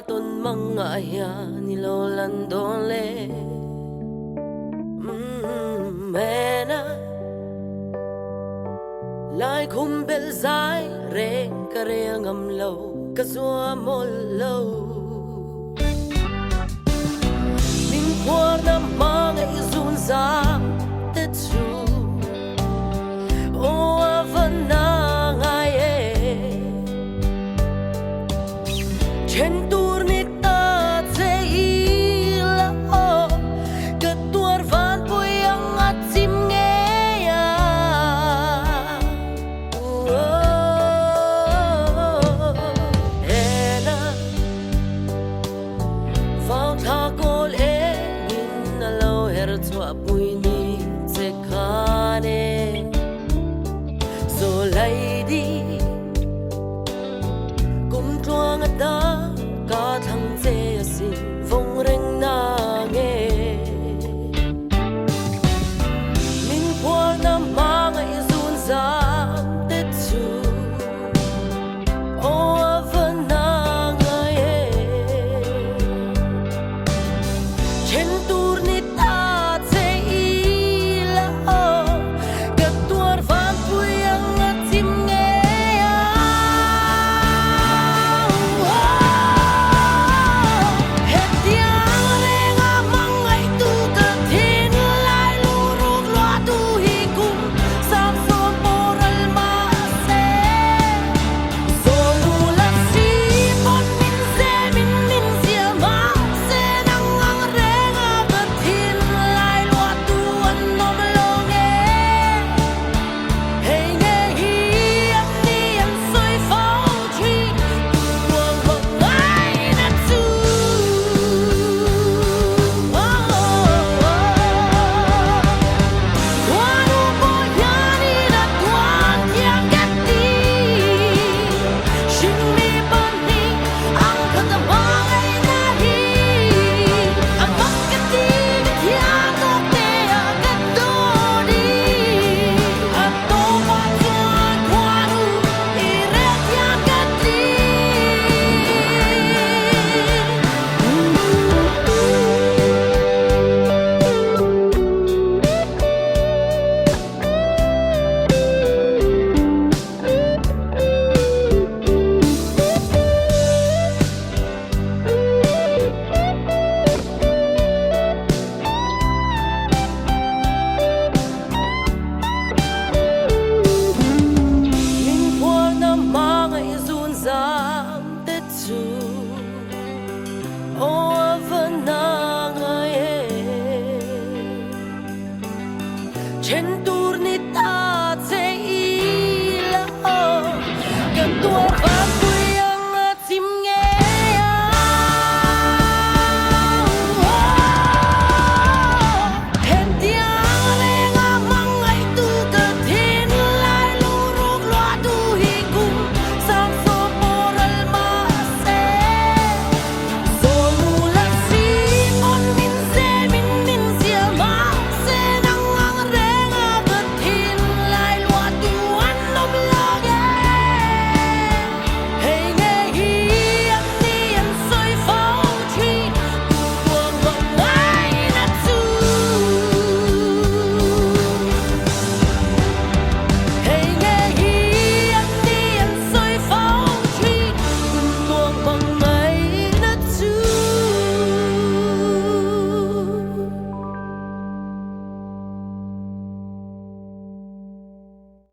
ton mga ya ni lolan dole mena lai kumbel zai reng kareng am lo kasua mol lo ning por na mga izun za tetsu o avana ngaye chen turni ta ze ila o ketuar van po yang atsim ngeya ena vào tha kol e in alo her chwa puin